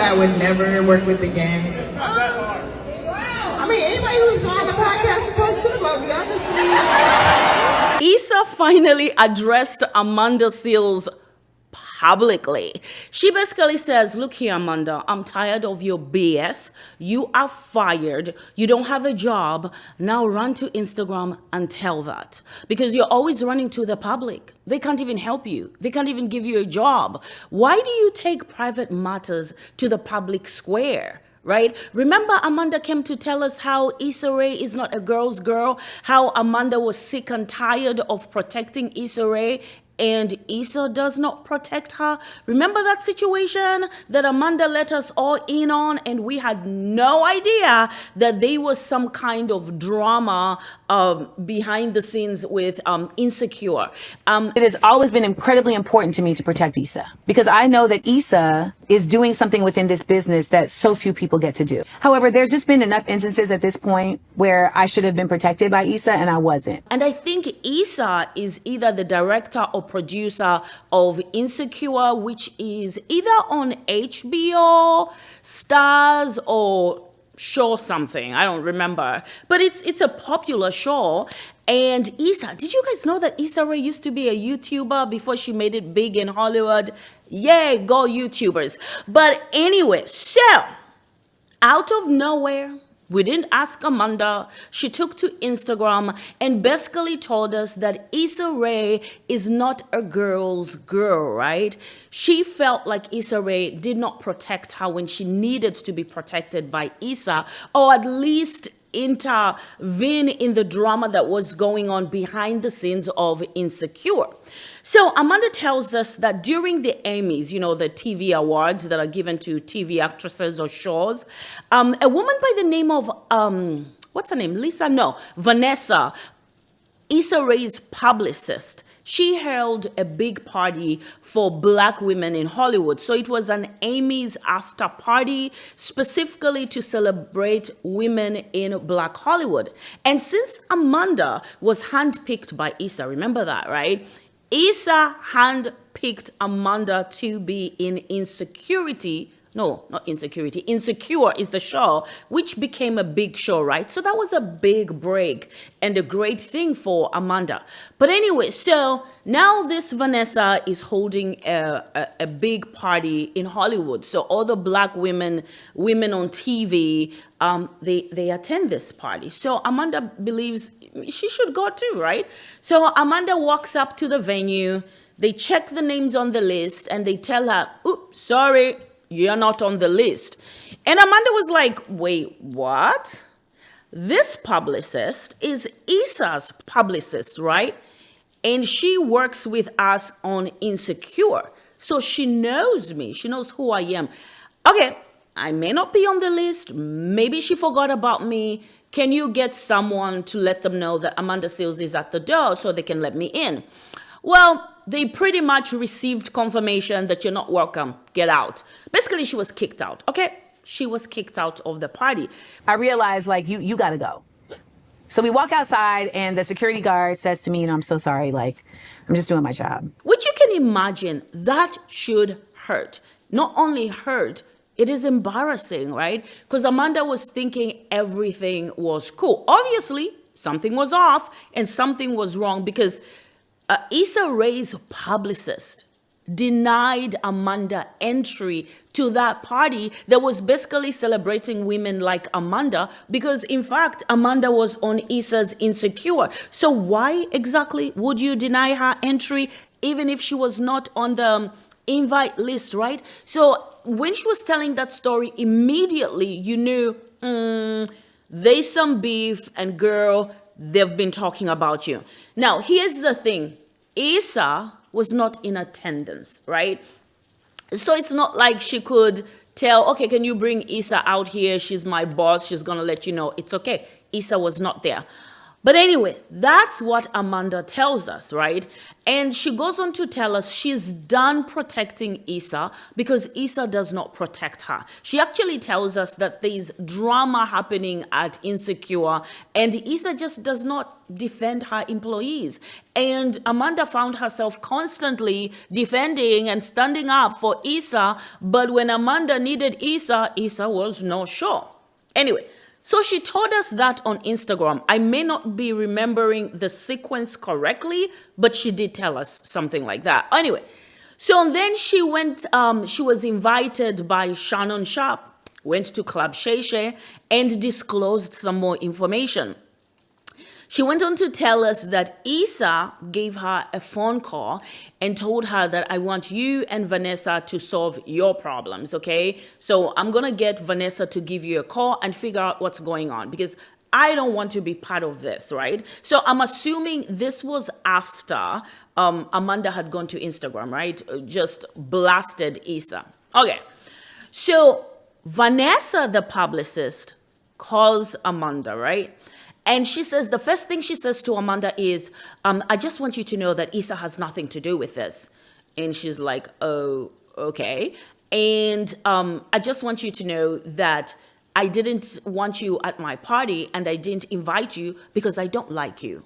I would never work with again. I mean, anybody who's gone on the podcast and talk shit about me, honestly. Issa finally addressed Amanda Seales publicly. She basically says, look here, Amanda, I'm tired of your BS. You are fired. You don't have a job. Now run to Instagram and tell that. Because you're always running to the public. They can't even help you. They can't even give you a job. Why do you take private matters to the public square? Right? Remember, Amanda came to tell us how Issa Rae is not a girl's girl, how Amanda was sick and tired of protecting Issa Rae, and Issa does not protect her. Remember that situation that Amanda let us all in on, and we had no idea that there was some kind of drama behind the scenes with Insecure. It has always been incredibly important to me to protect Issa, because I know that Issa is doing something within this business that so few people get to do. However, there's just been enough instances at this point where I should have been protected by Issa and I wasn't. And I think Issa is either the director or producer of Insecure, which is either on HBO, Stars, or show something. I don't remember. But it's a popular show. And Issa, did you guys know that Issa Rae used to be a YouTuber before she made it big in Hollywood? Yay, go YouTubers. But anyway, so out of nowhere, we didn't ask Amanda. She took to Instagram and basically told us that Issa Rae is not a girl's girl, right? She felt like Issa Rae did not protect her when she needed to be protected by Issa, or at least intervene in the drama that was going on behind the scenes of Insecure. So Amanda tells us that during the Emmys, you know, the TV awards that are given to TV actresses or shows, a woman by the name of, what's her name? Vannessa, Issa Rae's publicist, she held a big party for Black women in Hollywood. So it was an Emmys after party specifically to celebrate women in Black Hollywood. And since Amanda was handpicked by Issa, remember that, right? Issa handpicked Amanda to be in Insecurity. No, not Insecurity. Insecure is the show, which became a big show, right? So that was a big break and a great thing for Amanda. But anyway, so now this Vannessa is holding a big party in Hollywood. So all the Black women on TV, they attend this party. So Amanda believes she should go too, right? So Amanda walks up to the venue. They check the names on the list and they tell her, oops, sorry, you're not on the list. And Amanda was like, wait, what? This publicist is Issa's publicist, right? And she works with us on Insecure. So she knows me. She knows who I am. Okay, I may not be on the list. Maybe she forgot about me. Can you get someone to let them know that Amanda Seales is at the door so they can let me in? Well, they pretty much received confirmation that you're not welcome. Get out. Basically, she was kicked out. Okay? She was kicked out of the party. I realized, like, you got to go. So we walk outside and the security guard says to me, you know, I'm so sorry. Like, I'm just doing my job. Which you can imagine, that should hurt. Not only hurt, it is embarrassing, right? Because Amanda was thinking everything was cool. Obviously, something was off and something was wrong because Issa Rae's publicist denied Amanda entry to that party that was basically celebrating women like Amanda because, in fact, Amanda was on Issa's Insecure. So why exactly would you deny her entry even if she was not on the invite list, right? So when she was telling that story, immediately you knew there's some beef and girl, they've been talking about you. Now, here's the thing. Issa was not in attendance, right? So it's not like she could tell, okay, can you bring Issa out here? She's my boss. She's going to let you know it's okay. Issa was not there. But anyway, that's what Amanda tells us, right? And she goes on to tell us she's done protecting Issa because Issa does not protect her. She actually tells us that there's drama happening at Insecure and Issa just does not defend her employees. And Amanda found herself constantly defending and standing up for Issa, but when Amanda needed Issa, Issa was not sure. Anyway, so she told us that on Instagram. I may not be remembering the sequence correctly, but she did tell us something like that. Anyway, so then she went, she was invited by Shannon Sharpe, went to Club Shay Shay and disclosed some more information. She went on to tell us that Issa gave her a phone call and told her that I want you and Vannessa to solve your problems, okay? So I'm going to get Vannessa to give you a call and figure out what's going on because I don't want to be part of this, right? So I'm assuming this was after Amanda had gone to Instagram, right? Just blasted Issa. Okay. So Vannessa, the publicist, calls Amanda, right? And she says, the first thing she says to Amanda is, I just want you to know that Issa has nothing to do with this. And she's like, oh, okay. And I just want you to know that I didn't want you at my party and I didn't invite you because I don't like you.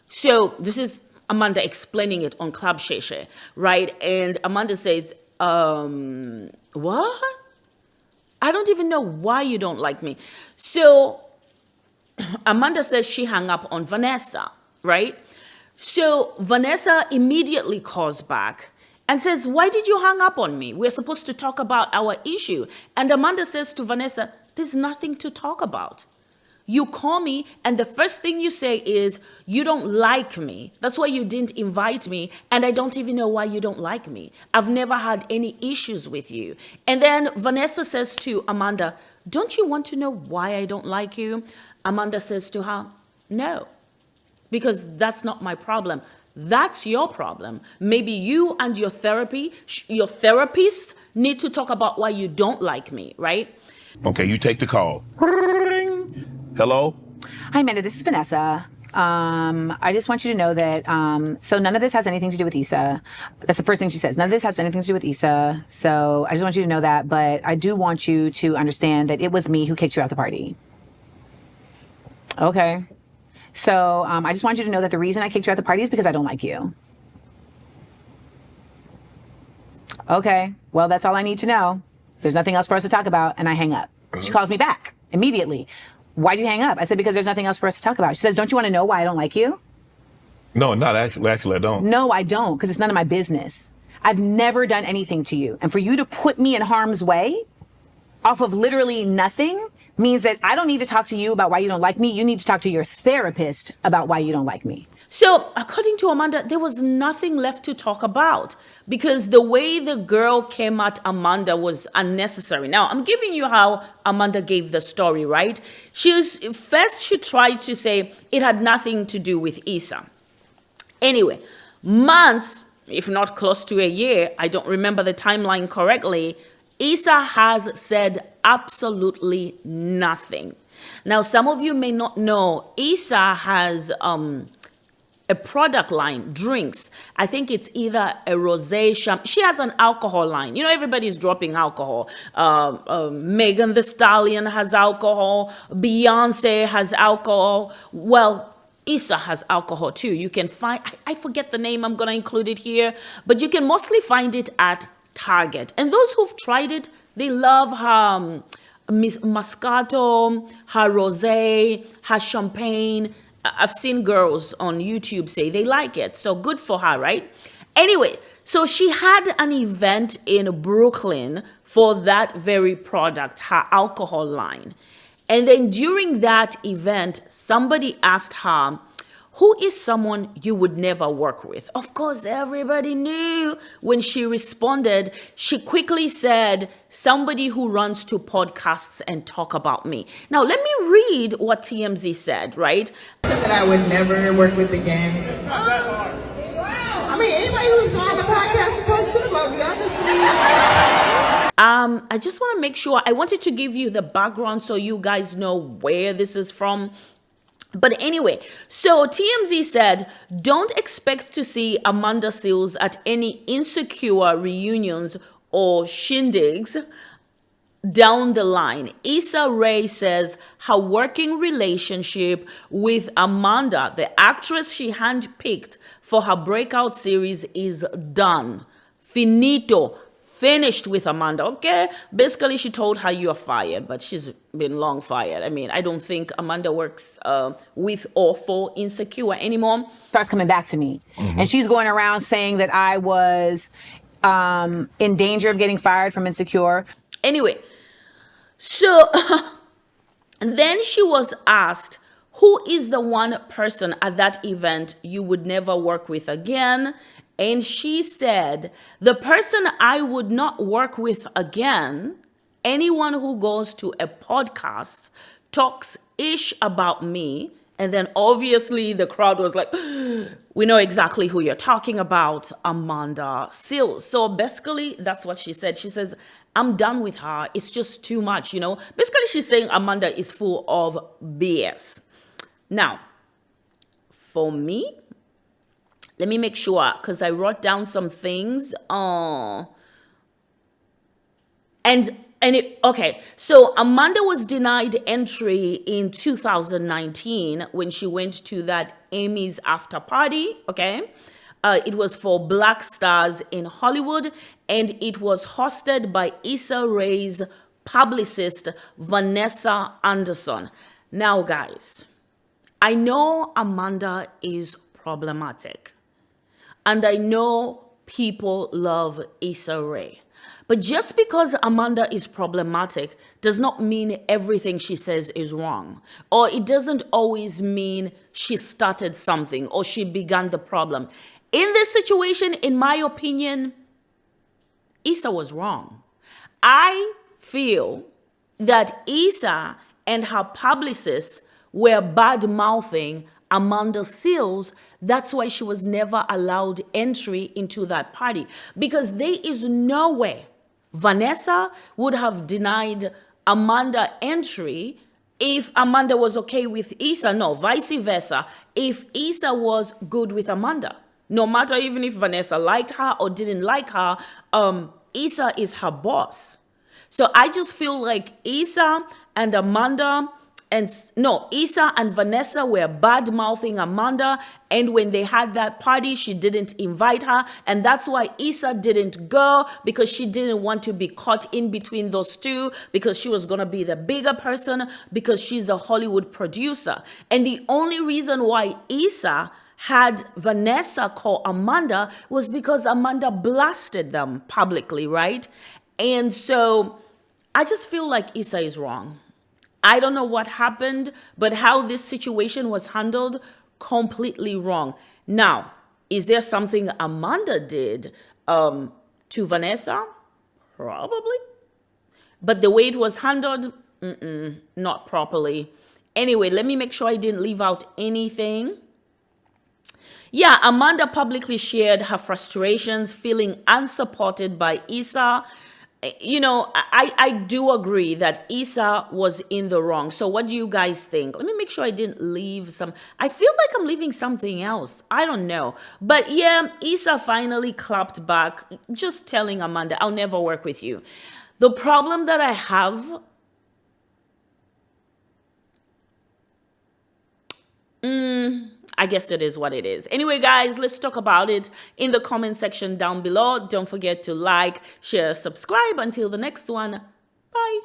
So this is Amanda explaining it on Club Shay Shay, right? And Amanda says, what? I don't even know why you don't like me. So Amanda says she hung up on Vannessa, right? So Vannessa immediately calls back and says, why did you hang up on me? We're supposed to talk about our issue. And Amanda says to Vannessa, there's nothing to talk about. You call me and the first thing you say is, you don't like me. That's why you didn't invite me. And I don't even know why you don't like me. I've never had any issues with you. And then Vannessa says to Amanda, don't you want to know why I don't like you? Amanda says to her, no, because that's not my problem. That's your problem. Maybe you and your therapist need to talk about why you don't like me, right? Okay, you take the call. Hello? Hi, Amanda. This is Vannessa. I just want you to know that, so none of this has anything to do with Issa. That's the first thing she says. None of this has anything to do with Issa. So I just want you to know that, but I do want you to understand that it was me who kicked you out the party. Okay. So, I just want you to know that the reason I kicked you out the party is because I don't like you. Okay. Well, that's all I need to know. There's nothing else for us to talk about. And I hang up. She calls me back immediately. Why'd you hang up? I said, because there's nothing else for us to talk about. She says, don't you want to know why I don't like you? No, not actually. Actually, I don't. No, I don't, because it's none of my business. I've never done anything to you. And for you to put me in harm's way off of literally nothing means that I don't need to talk to you about why you don't like me. You need to talk to your therapist about why you don't like me. So according to Amanda, there was nothing left to talk about because the way the girl came at Amanda was unnecessary. Now, I'm giving you how Amanda gave the story, right? She tried to say it had nothing to do with Issa. Anyway, months, if not close to a year, I don't remember the timeline correctly, Issa has said absolutely nothing. Now, some of you may not know, Issa has a product line, drinks. I think it's either a rosé champagne. She has an alcohol line. You know, everybody's dropping alcohol. Megan Thee Stallion has alcohol. Beyonce has alcohol. Well, Issa has alcohol too. You can find, I forget the name, I'm going to include it here, but you can mostly find it at Target. And those who've tried it, they love her Moscato, her rosé, her champagne. I've seen girls on YouTube say they like it. So good for her, right? Anyway, so she had an event in Brooklyn for that very product, her alcohol line. And then during that event, somebody asked her, who is someone you would never work with? Of course, everybody knew. When she responded, she quickly said, somebody who runs two podcasts and talk about me. Now, let me read what TMZ said, right? That I would never work with again. I mean, anybody who's on the podcast and talk shit about me, honestly. I just want to make sure, I wanted to give you the background so you guys know where this is from. But anyway, so TMZ said, don't expect to see Amanda Seales at any Insecure reunions or shindigs down the line. Issa Rae says her working relationship with Amanda, the actress she handpicked for her breakout series, is done. Finito. Finished with Amanda. Okay, basically she told her you're fired, but she's been long fired. I mean, I don't think Amanda works with or for Insecure anymore. Starts coming back to me, and she's going around saying that I was in danger of getting fired from Insecure. Anyway, so then she was asked, who is the one person at that event you would never work with again? And she said, the person I would not work with again, anyone who goes to a podcast, talks ish about me. And then obviously the crowd was like, we know exactly who you're talking about, Amanda Seales. So basically that's what she said. She says, I'm done with her. It's just too much, you know. Basically she's saying Amanda is full of BS. Now, for me, let me make sure, because I wrote down some things. Okay, so Amanda was denied entry in 2019 when she went to that Emmys after party, okay? It was for Black stars in Hollywood, and it was hosted by Issa Rae's publicist, Vannessa Anderson. Now, guys, I know Amanda is problematic. And I know people love Issa Rae. But just because Amanda is problematic does not mean everything she says is wrong. Or it doesn't always mean she started something or she began the problem. In this situation, in my opinion, Issa was wrong. I feel that Issa and her publicists were bad-mouthing Amanda Seales. That's why she was never allowed entry into that party, because there is no way Vannessa would have denied Amanda entry if Amanda was okay with Issa. No, vice versa. If Issa was good with Amanda, no matter even if Vannessa liked her or didn't like her, Issa is her boss. So I just feel like Issa and Vannessa were bad-mouthing Amanda, and when they had that party, she didn't invite her, and that's why Issa didn't go, because she didn't want to be caught in between those two, because she was going to be the bigger person, because she's a Hollywood producer. And the only reason why Issa had Vannessa call Amanda was because Amanda blasted them publicly, right? And so I just feel like Issa is wrong. I don't know what happened, but how this situation was handled, completely wrong. Now, is there something Amanda did to Vannessa? Probably. But the way it was handled, not properly. Anyway, let me make sure I didn't leave out anything. Yeah, Amanda publicly shared her frustrations, feeling unsupported by Issa. You know, I do agree that Issa was in the wrong. So what do you guys think? Let me make sure I didn't leave some. I feel like I'm leaving something else. I don't know. But yeah, Issa finally clapped back, just telling Amanda, I'll never work with you. The problem that I have, I guess it is what it is. Anyway, guys, let's talk about it in the comment section down below. Don't forget to like, share, subscribe. Until the next one, bye.